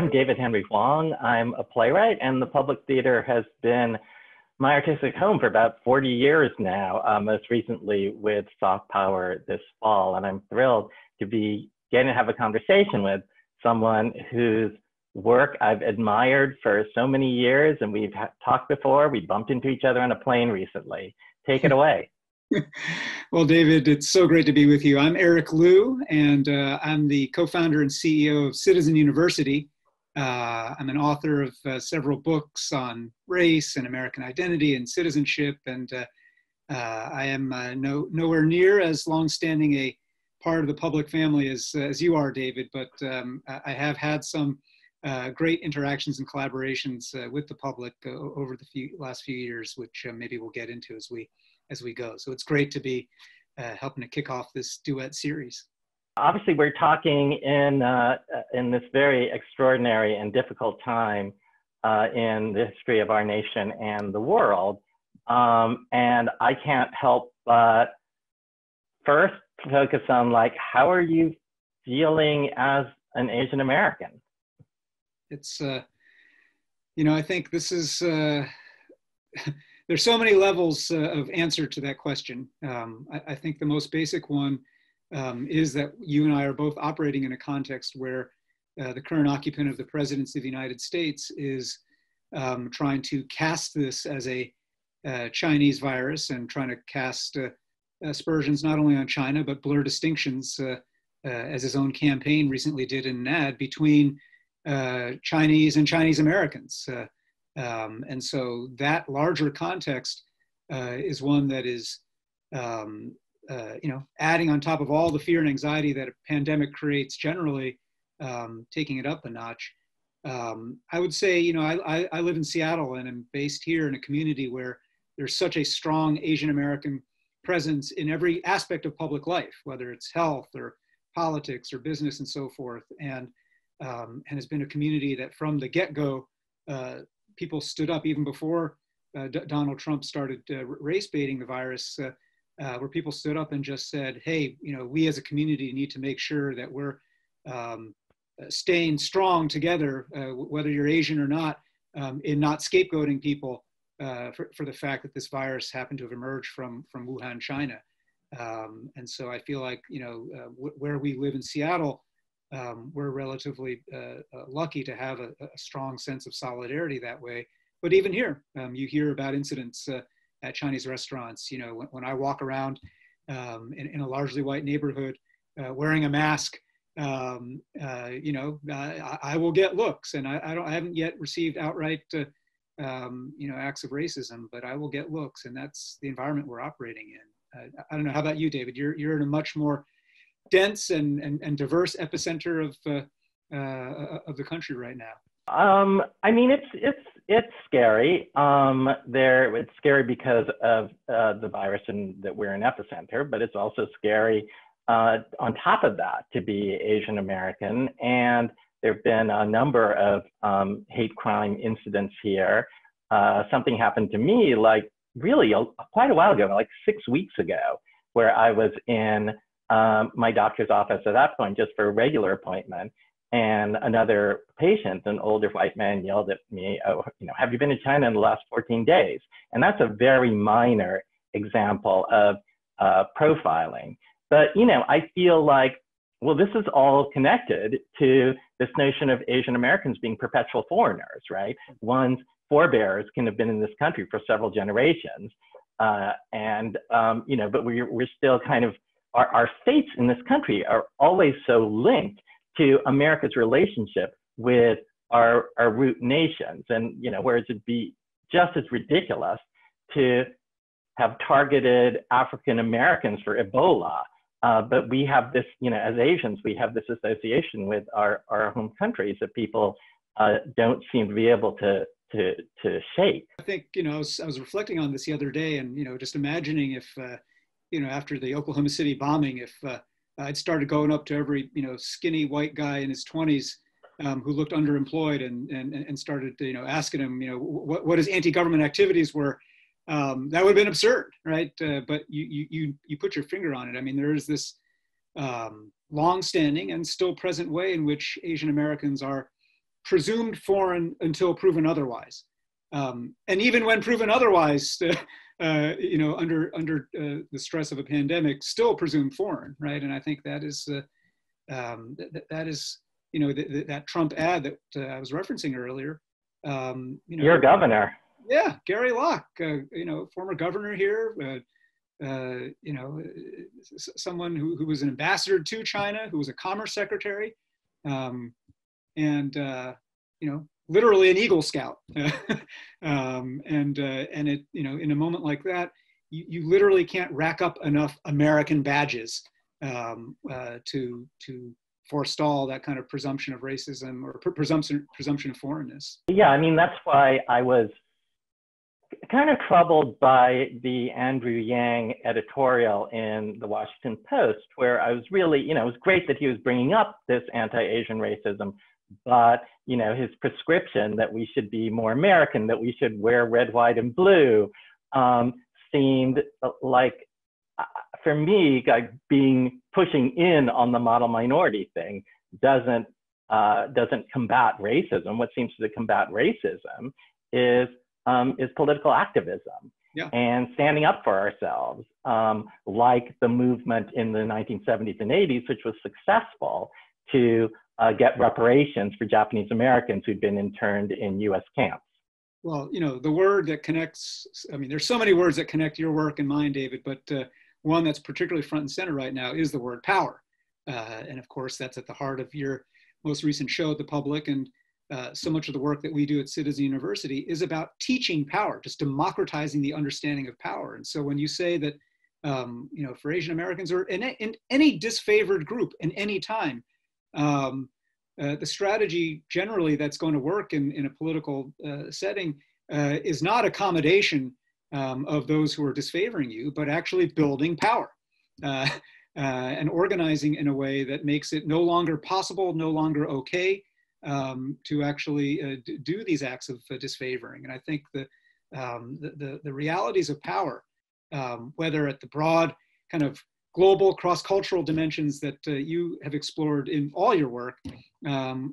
I'm David Henry Hwang. I'm a playwright, and the Public Theater has been my artistic home for about 40 years now, most recently with Soft Power this fall. And I'm thrilled to be getting to have a conversation with someone whose work I've admired for so many years, and we've talked before. We bumped into each other on a plane recently. Take it away. Well, David, it's so great to be with you. I'm Eric Liu, and I'm the co-founder and CEO of Citizen University. I'm an author of several books on race and American identity and citizenship, and I am nowhere near as long-standing a part of the public family as you are, David, but I have had some great interactions and collaborations with the public over the last few years, which maybe we'll get into as we go. So it's great to be helping to kick off this duet series. Obviously, we're talking in this very extraordinary and difficult time in the history of our nation and the world. And I can't help but first focus on, like, how are you feeling as an Asian American? It's, I think this is, there's so many levels of answer to that question. I think the most basic one is that you and I are both operating in a context where the current occupant of the presidency of the United States is trying to cast this as a Chinese virus and trying to cast aspersions not only on China, but blur distinctions, as his own campaign recently did in an ad, between Chinese and Chinese Americans. And so that larger context is one that is, adding on top of all the fear and anxiety that a pandemic creates generally, taking it up a notch. I would say, I live in Seattle and I'm based here in a community where there's such a strong Asian American presence in every aspect of public life, whether it's health or politics or business and so forth. And has been a community that from the get-go, people stood up even before Donald Trump started race baiting the virus, where people stood up and just said, hey, we as a community need to make sure that we're staying strong together, whether you're Asian or not, in not scapegoating people for the fact that this virus happened to have emerged from Wuhan, China. And so I feel like, where we live in Seattle, we're relatively lucky to have a strong sense of solidarity that way. But even here, you hear about incidents at Chinese restaurants. When I walk around in a largely white neighborhood wearing a mask, I will get looks, and I haven't yet received outright acts of racism, but I will get looks, and that's the environment we're operating in. I don't know. How about you, David? You're in a much more dense and diverse epicenter of the country right now. I mean, it's scary. It's scary because of the virus and that we're an epicenter, but it's also scary on top of that to be Asian American. And there have been a number of hate crime incidents here. Something happened to me, like, really quite a while ago, like 6 weeks ago, where I was in my doctor's office at that point just for a regular appointment, and another patient, an older white man, yelled at me, "Oh, have you been to China in the last 14 days?" And that's a very minor example of profiling. But I feel like, well, this is all connected to this notion of Asian Americans being perpetual foreigners, right? One's forebears can have been in this country for several generations, but we're still kind of, our fates in this country are always so linked to America's relationship with our root nations. And, whereas it'd be just as ridiculous to have targeted African Americans for Ebola, but we have this, as Asians, we have this association with our home countries that people don't seem to be able to shake. I think, I was reflecting on this the other day, and, just imagining if, after the Oklahoma City bombing, if I'd started going up to every, skinny white guy in his 20s who looked underemployed and started, asking him, what his anti-government activities were, that would have been absurd, right? But you put your finger on it. I mean, there is this long-standing and still present way in which Asian Americans are presumed foreign until proven otherwise. And even when proven otherwise, under the stress of a pandemic, still presumed foreign, right? And I think that is that Trump ad that I was referencing earlier. Your governor. Yeah, Gary Locke, former governor here. Someone who was an ambassador to China, who was a commerce secretary, literally an Eagle Scout. And it, in a moment like that, you literally can't rack up enough American badges to forestall that kind of presumption of racism or presumption of foreignness. Yeah, I mean, that's why I was kind of troubled by the Andrew Yang editorial in the Washington Post, where I was really, it was great that he was bringing up this anti-Asian racism, but, his prescription that we should be more American, that we should wear red, white, and blue, seemed like, for me, like pushing in on the model minority thing doesn't combat racism. What seems to combat racism is political activism, yeah, and standing up for ourselves, like the movement in the 1970s and 80s, which was successful to get reparations for Japanese Americans who'd been interned in US camps. Well, the word that connects, there's so many words that connect your work and mine, David, but one that's particularly front and center right now is the word power. And of course, that's at the heart of your most recent show at the public. And so much of the work that we do at Citizen University is about teaching power, just democratizing the understanding of power. And so when you say that, for Asian Americans or in any disfavored group in any time, the strategy generally that's going to work in a political setting is not accommodation of those who are disfavoring you, but actually building power and organizing in a way that makes it no longer possible, no longer okay to actually do these acts of disfavoring. And I think the realities of power, whether at the broad kind of global cross-cultural dimensions that you have explored in all your work,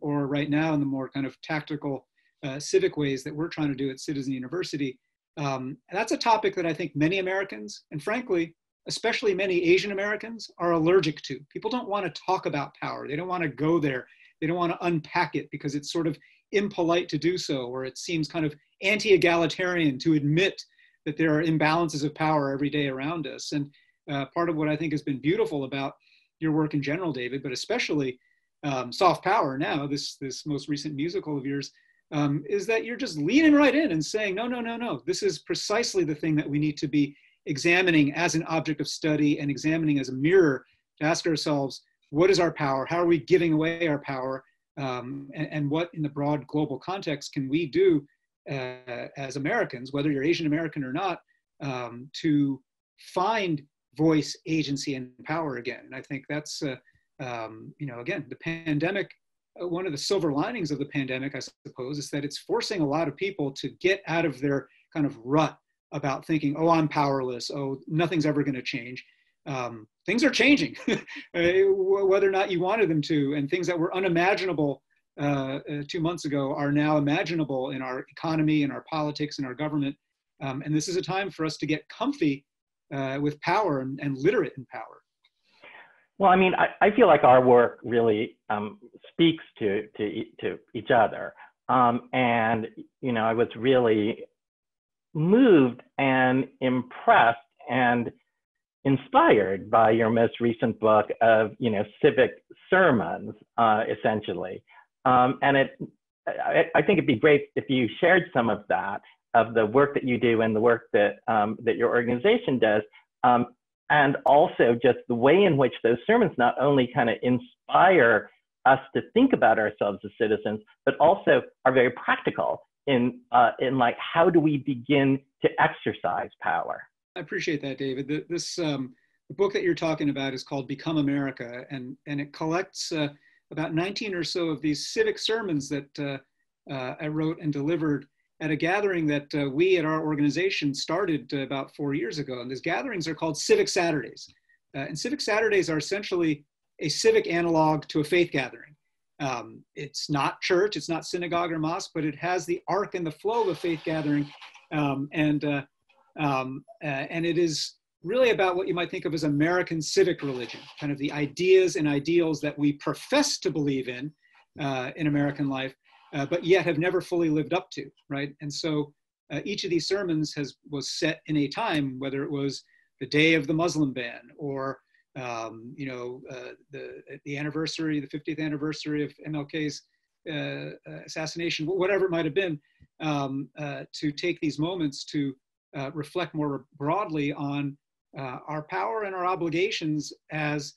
or right now in the more kind of tactical civic ways that we're trying to do at Citizen University, that's a topic that I think many Americans, and frankly, especially many Asian Americans, are allergic to. People don't want to talk about power. They don't want to go there. They don't want to unpack it because it's sort of impolite to do so, or it seems kind of anti-egalitarian to admit that there are imbalances of power every day around us. And part of what I think has been beautiful about your work in general, David, but especially Soft Power now, this most recent musical of yours, is that you're just leaning right in and saying, no, this is precisely the thing that we need to be examining as an object of study and examining as a mirror to ask ourselves, what is our power? How are we giving away our power? And what in the broad global context can we do as Americans, whether you're Asian American or not, to find voice, agency, and power again? And I think that's, again, the pandemic, one of the silver linings of the pandemic, I suppose, is that it's forcing a lot of people to get out of their kind of rut about thinking, oh, I'm powerless, oh, nothing's ever going to change. Things are changing, whether or not you wanted them to, and things that were unimaginable 2 months ago are now imaginable in our economy, in our politics, in our government. And this is a time for us to get comfy with power and literate in power. Well, I mean, I feel like our work really speaks to each other. And, I was really moved and impressed and inspired by your most recent book of, civic sermons, essentially. And I think it'd be great if you shared some of that, of the work that you do and the work that, that your organization does. And also just the way in which those sermons not only kind of inspire us to think about ourselves as citizens, but also are very practical in like, how do we begin to exercise power? I appreciate that, David. The book that you're talking about is called Become America, and it collects about 19 or so of these civic sermons that I wrote and delivered at a gathering that we at our organization started about 4 years ago. And these gatherings are called Civic Saturdays. And Civic Saturdays are essentially a civic analog to a faith gathering. It's not church, it's not synagogue or mosque, but it has the arc and the flow of a faith gathering. And it is really about what you might think of as American civic religion, kind of the ideas and ideals that we profess to believe in American life, but yet have never fully lived up to, right? And so each of these sermons was set in a time, whether it was the day of the Muslim ban, or the anniversary, the 50th anniversary of MLK's assassination, whatever it might have been, to take these moments to reflect more broadly on our power and our obligations as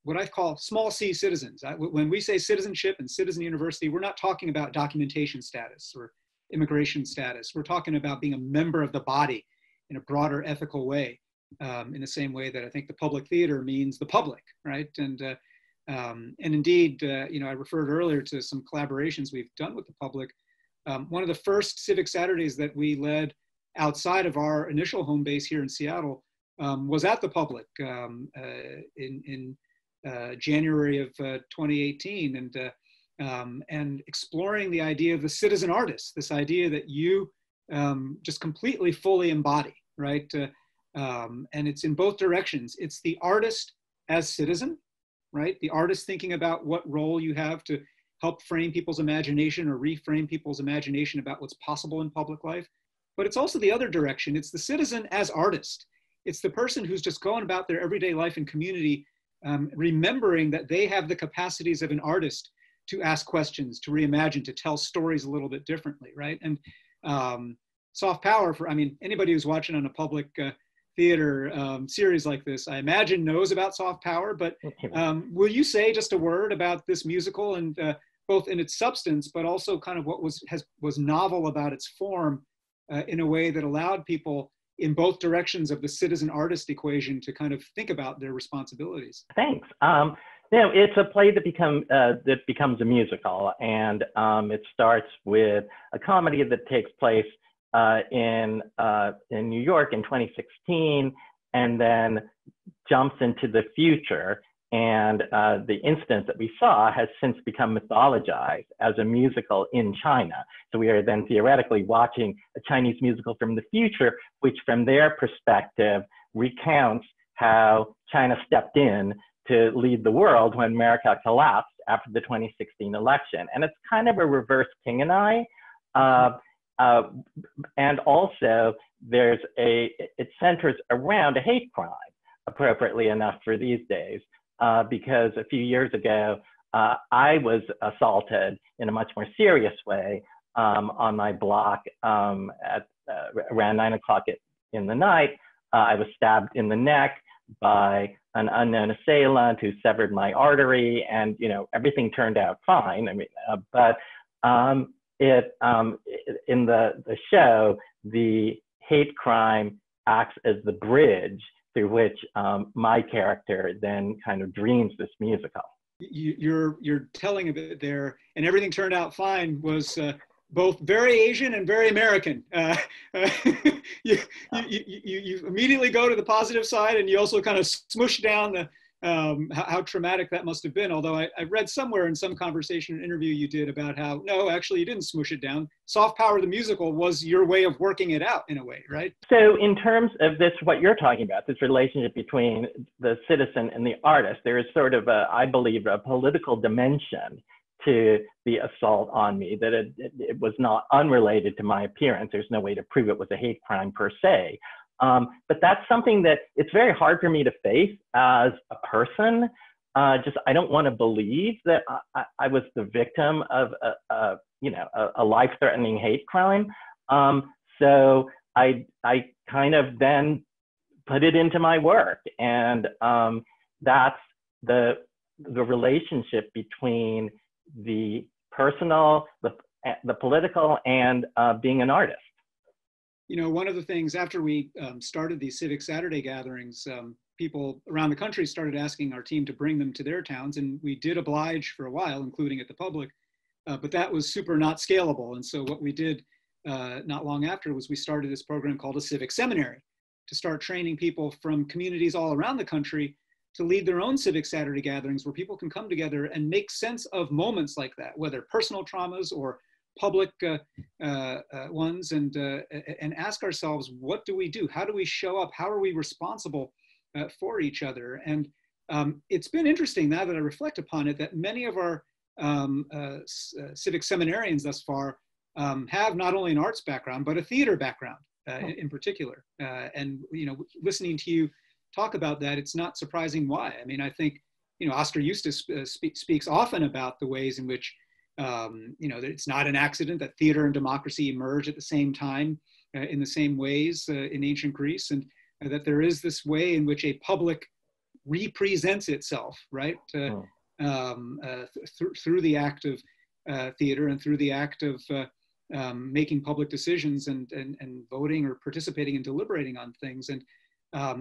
what I call small c citizens. When we say citizenship and citizen university, we're not talking about documentation status or immigration status. We're talking about being a member of the body in a broader ethical way, in the same way that I think the public theater means the public, right? And indeed, I referred earlier to some collaborations we've done with the public. One of the first Civic Saturdays that we led outside of our initial home base here in Seattle was at the public in January of 2018, and exploring the idea of the citizen artist, this idea that you just completely fully embody, right? And it's in both directions. It's the artist as citizen, right? The artist thinking about what role you have to help frame people's imagination or reframe people's imagination about what's possible in public life. But it's also the other direction. It's the citizen as artist. It's the person who's just going about their everyday life and community, remembering that they have the capacities of an artist to ask questions, to reimagine, to tell stories a little bit differently, right? And soft power, anybody who's watching on a public theater series like this, I imagine knows about soft power, but will you say just a word about this musical, and both in its substance, but also kind of what was novel about its form, in a way that allowed people in both directions of the citizen artist equation to kind of think about their responsibilities? Thanks. It's a play that becomes a musical, and it starts with a comedy that takes place in New York in 2016, and then jumps into the future. And the instance that we saw has since become mythologized as a musical in China. So we are then theoretically watching a Chinese musical from the future, which from their perspective recounts how China stepped in to lead the world when America collapsed after the 2016 election. And it's kind of a reverse King and I. And also it centers around a hate crime, appropriately enough for these days. Because a few years ago, I was assaulted in a much more serious way on my block at around 9 o'clock in the night. I was stabbed in the neck by an unknown assailant who severed my artery, and everything turned out fine. But in the show, the hate crime acts as the bridge through which my character then kind of dreams this musical. You're telling a bit there, and everything turned out fine was both very Asian and very American. You immediately go to the positive side, and you also kind of smush down the how traumatic that must have been. Although I read somewhere in some conversation or interview you did about how, no, actually you didn't smush it down. Soft Power, the musical, was your way of working it out in a way, right? So in terms of this, what you're talking about, this relationship between the citizen and the artist, there is sort of I believe, a political dimension to the assault on me, that it was not unrelated to my appearance. There's no way to prove it was a hate crime per se. But that's something that it's very hard for me to face as a person. I don't want to believe that I was the victim of a life-threatening hate crime. So I kind of then put it into my work, and that's the relationship between the personal, the political, and being an artist. One of the things after we started these Civic Saturday gatherings, people around the country started asking our team to bring them to their towns, and we did oblige for a while, including at the public, but that was super not scalable. And so what we did not long after was we started this program called a Civic Seminary to start training people from communities all around the country to lead their own Civic Saturday gatherings where people can come together and make sense of moments like that, whether personal traumas or public ones, and ask ourselves, what do we do? How do we show up? How are we responsible for each other? And it's been interesting, now that I reflect upon it, that many of our civic seminarians thus far have not only an arts background, but a theater background in particular. And, you know, listening to you talk about that, it's not surprising why. I mean, I think, you know, Oscar Eustis speaks often about the ways in which, you know, that it's not an accident that theater and democracy emerge at the same time in the same ways in ancient Greece, and that there is this way in which a public represents itself, right? Through the act of theater and through the act of making public decisions and voting or participating and deliberating on things. And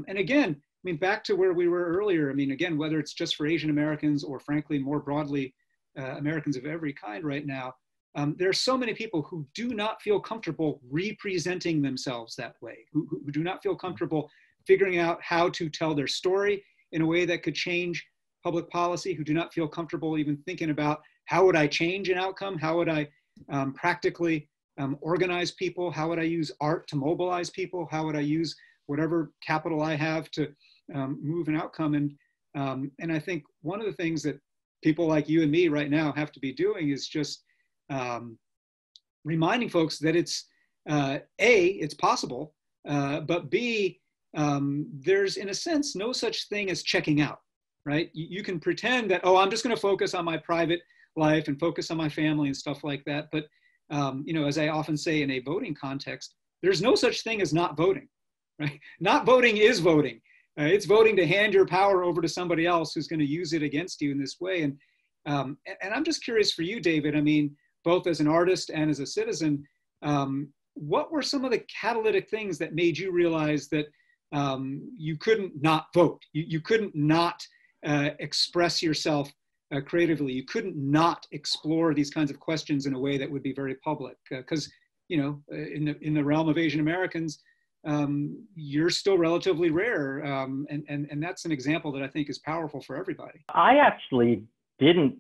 again, I mean, back to where we were earlier, I mean, again, whether it's just for Asian Americans or frankly, more broadly, Americans of every kind right now, there are so many people who do not feel comfortable representing themselves that way, who do not feel comfortable figuring out how to tell their story in a way that could change public policy, who do not feel comfortable even thinking about how would I change an outcome? How would I practically organize people? How would I use art to mobilize people? How would I use whatever capital I have to move an outcome? And I think one of the things that people like you and me right now have to be doing is just reminding folks that it's A, it's possible, but B, there's in a sense no such thing as checking out, right? You can pretend that, oh, I'm just going to focus on my private life and focus on my family and stuff like that. But, you know, as I often say in a voting context, there's no such thing as not voting, right? Not voting is voting. It's voting to hand your power over to somebody else who's going to use it against you in this way. And I'm just curious for you, David, I mean, both as an artist and as a citizen, what were some of the catalytic things that made you realize that you couldn't not vote? You couldn't not express yourself creatively. You couldn't not explore these kinds of questions in a way that would be very public. Because, you know, in the realm of Asian Americans, you're still relatively rare. And that's an example that I think is powerful for everybody. I actually didn't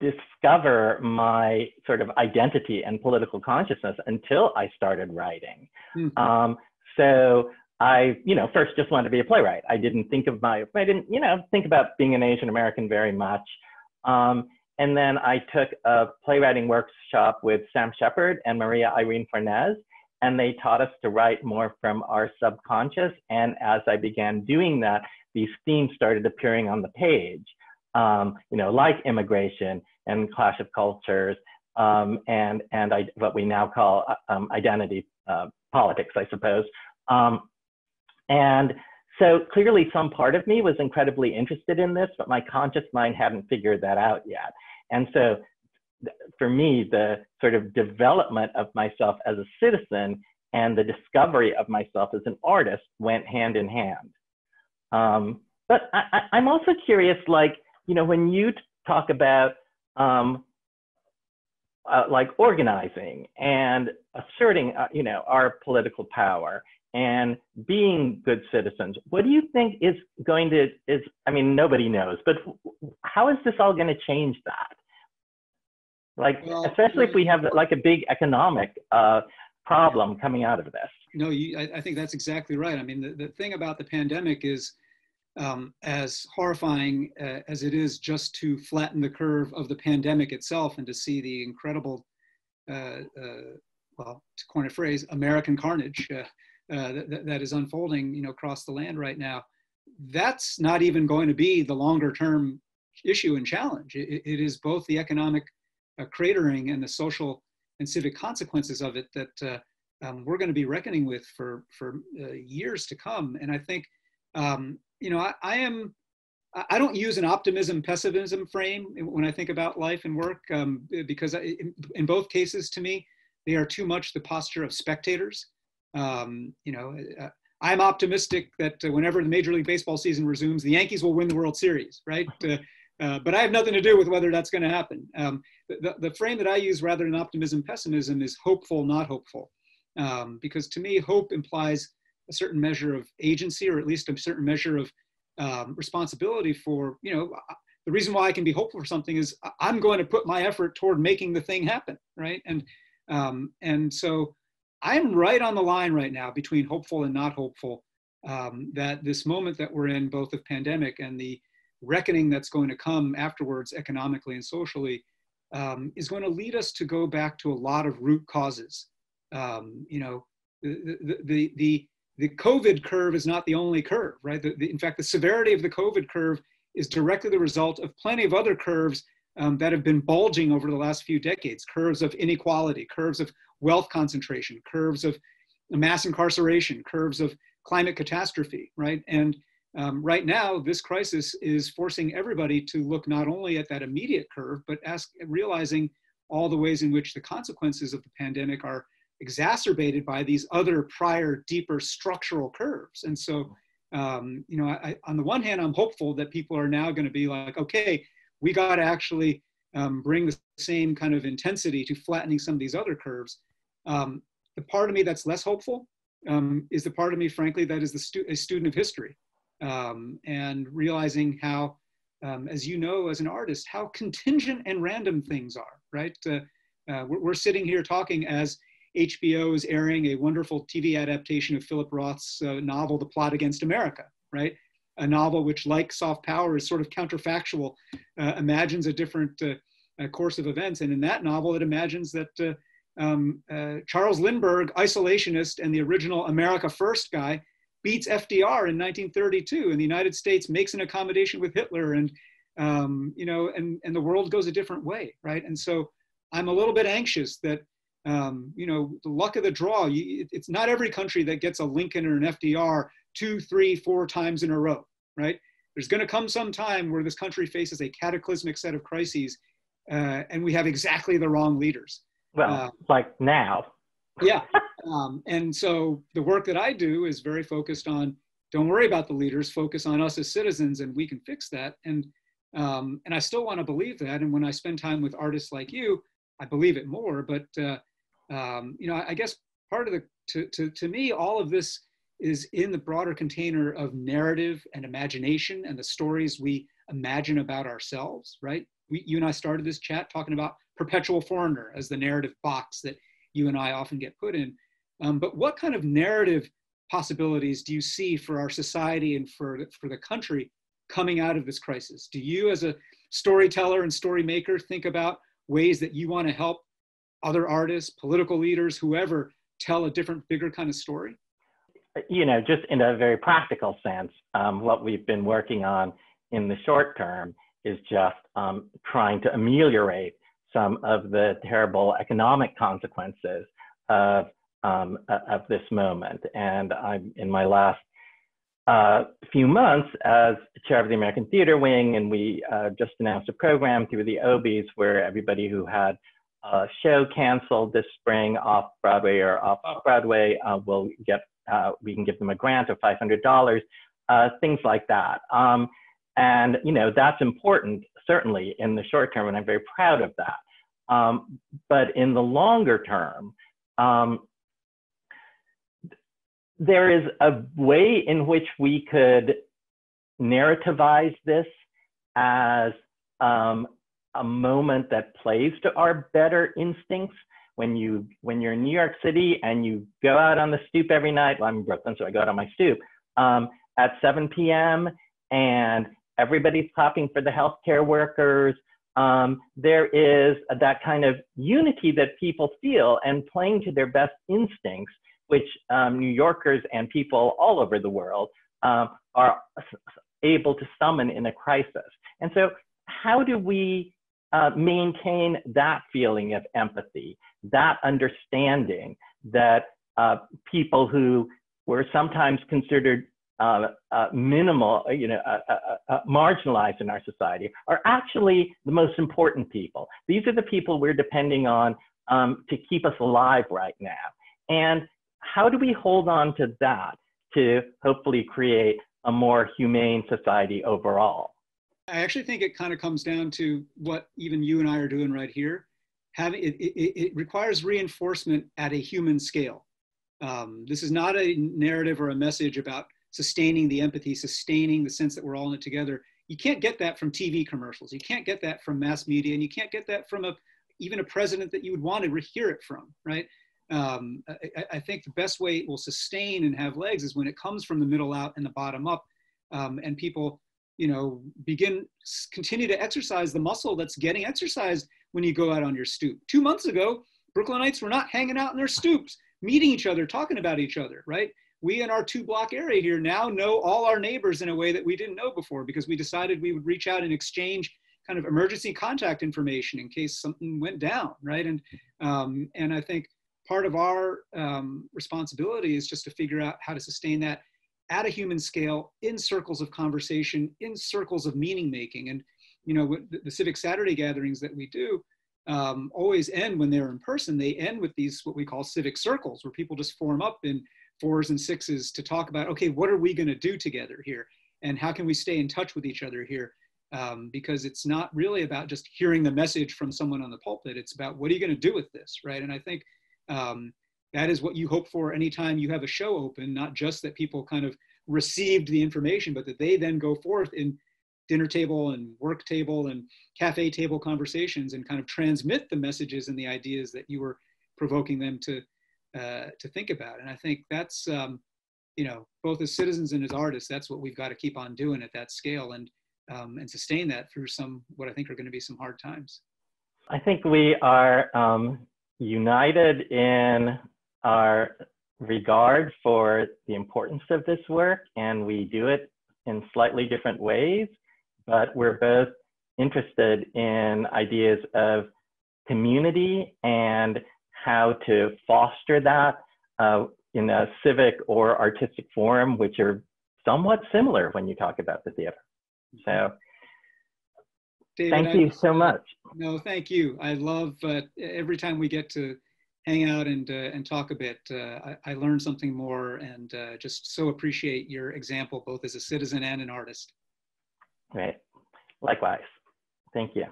discover my sort of identity and political consciousness until I started writing. Mm-hmm. So I, you know, first just wanted to be a playwright. I didn't, you know, think about being an Asian American very much. And then I took a playwriting workshop with Sam Shepard and Maria Irene Fornez, and they taught us to write more from our subconscious. And as I began doing that, these themes started appearing on the page, you know, like immigration and clash of cultures, and what we now call identity politics, I suppose. And so clearly some part of me was incredibly interested in this, but my conscious mind hadn't figured that out yet. And so for me, the sort of development of myself as a citizen and the discovery of myself as an artist went hand in hand. But I'm also curious, like, you know, when you talk about like organizing and asserting, you know, our political power and being good citizens, what do you think is going to, I mean, nobody knows, but how is this all going to change that? Like, well, especially if we have like a big economic problem coming out of this. No, I think that's exactly right. I mean, the thing about the pandemic is, as horrifying as it is just to flatten the curve of the pandemic itself and to see the incredible, well, to coin a phrase, American carnage that is unfolding, you know, across the land right now, that's not even going to be the longer term issue and challenge. It is both the economic cratering and the social and civic consequences of it that we're going to be reckoning with for years to come. And I think, you know, I don't use an optimism pessimism frame when I think about life and work, because in both cases, to me, they are too much the posture of spectators. You know, I'm optimistic that whenever the Major League Baseball season resumes, the Yankees will win the World Series, right? But I have nothing to do with whether that's going to happen. The frame that I use rather than optimism pessimism is hopeful, not hopeful, because to me, hope implies a certain measure of agency, or at least a certain measure of responsibility for, the reason why I can be hopeful for something is I'm going to put my effort toward making the thing happen, right? And so I'm right on the line right now between hopeful and not hopeful, that this moment that we're in, both of pandemic and the reckoning that's going to come afterwards economically and socially, is going to lead us to go back to a lot of root causes. The COVID curve is not the only curve, right? In fact, the severity of the COVID curve is directly the result of plenty of other curves that have been bulging over the last few decades. Curves of inequality, curves of wealth concentration, curves of mass incarceration, curves of climate catastrophe, right? And right now, this crisis is forcing everybody to look not only at that immediate curve, but realizing all the ways in which the consequences of the pandemic are exacerbated by these other prior, deeper structural curves. And so, on the one hand, I'm hopeful that people are now going to be like, okay, we got to actually bring the same kind of intensity to flattening some of these other curves. The part of me that's less hopeful is the part of me, frankly, that is a student of history, and realizing how, as you know, as an artist, how contingent and random things are, right? We're sitting here talking as HBO is airing a wonderful TV adaptation of Philip Roth's novel, The Plot Against America, right? A novel which, like Soft Power, is sort of counterfactual, imagines a different course of events. And in that novel, it imagines that Charles Lindbergh, isolationist and the original America First guy, beats FDR in 1932, and the United States makes an accommodation with Hitler, and the world goes a different way, right? And so I'm a little bit anxious that the luck of the draw. It's not every country that gets a Lincoln or an FDR 2, 3, 4 times in a row, right? There's going to come some time where this country faces a cataclysmic set of crises, and we have exactly the wrong leaders. Well, like now. Yeah. And so the work that I do is very focused on, don't worry about the leaders, focus on us as citizens, and we can fix that. And I still want to believe that. And when I spend time with artists like you, I believe it more. But I guess part of to me, all of this is in the broader container of narrative and imagination and the stories we imagine about ourselves, right? You and I started this chat talking about perpetual foreigner as the narrative box that you and I often get put in. But what kind of narrative possibilities do you see for our society and for the country coming out of this crisis? Do you, as a storyteller and story maker, think about ways that you want to help other artists, political leaders, whoever, tell a different, bigger kind of story? Just in a very practical sense, what we've been working on in the short term is just trying to ameliorate some of the terrible economic consequences of this moment. And I'm in my last few months as chair of the American Theater Wing, and we just announced a program through the OBs where everybody who had a show canceled this spring off Broadway or off Broadway will get, we can give them a grant of $500, things like that. And that's important, certainly in the short term, and I'm very proud of that. But in the longer term, there is a way in which we could narrativize this as a moment that plays to our better instincts. When you're in New York City and you go out on the stoop every night, well, I'm in Brooklyn, so I go out on my stoop, at 7 p.m. and everybody's clapping for the healthcare workers. There is that kind of unity that people feel, and playing to their best instincts, which New Yorkers and people all over the world are able to summon in a crisis. And so how do we maintain that feeling of empathy, that understanding that people who were sometimes considered minimal, marginalized in our society are actually the most important people? These are the people we're depending on to keep us alive right now. And how do we hold on to that to hopefully create a more humane society overall? I actually think it kind of comes down to what even you and I are doing right here. It requires reinforcement at a human scale. This is not a narrative or a message about sustaining the empathy, sustaining the sense that we're all in it together. You can't get that from TV commercials. You can't get that from mass media, and you can't get that from even a president that you would want to hear it from, right? I think the best way it will sustain and have legs is when it comes from the middle out and the bottom up, and people, continue to exercise the muscle that's getting exercised when you go out on your stoop. 2 months ago, Brooklynites were not hanging out in their stoops, meeting each other, talking about each other, right? We in our 2-block area here now know all our neighbors in a way that we didn't know before, because we decided we would reach out and exchange kind of emergency contact information in case something went down, right? And I think part of our responsibility is just to figure out how to sustain that at a human scale, in circles of conversation, in circles of meaning making. And the Civic Saturday gatherings that we do always end, when they're in person, they end with these what we call civic circles, where people just form up in 4s and 6s to talk about, okay, what are we going to do together here, and how can we stay in touch with each other here? Because it's not really about just hearing the message from someone on the pulpit. It's about, what are you going to do with this, right? And I think that is what you hope for anytime you have a show open, not just that people kind of received the information, but that they then go forth in dinner table and work table and cafe table conversations and kind of transmit the messages and the ideas that you were provoking them to think about. And I think that's, both as citizens and as artists, that's what we've got to keep on doing at that scale, and sustain that through what I think are going to be some hard times. I think we are united in our regard for the importance of this work, and we do it in slightly different ways, but we're both interested in ideas of community and how to foster that in a civic or artistic forum, which are somewhat similar when you talk about the theater. So David, thank you so much. No, thank you. I love every time we get to hang out and talk a bit, I learn something more, and just so appreciate your example, both as a citizen and an artist. Great. Likewise. Thank you.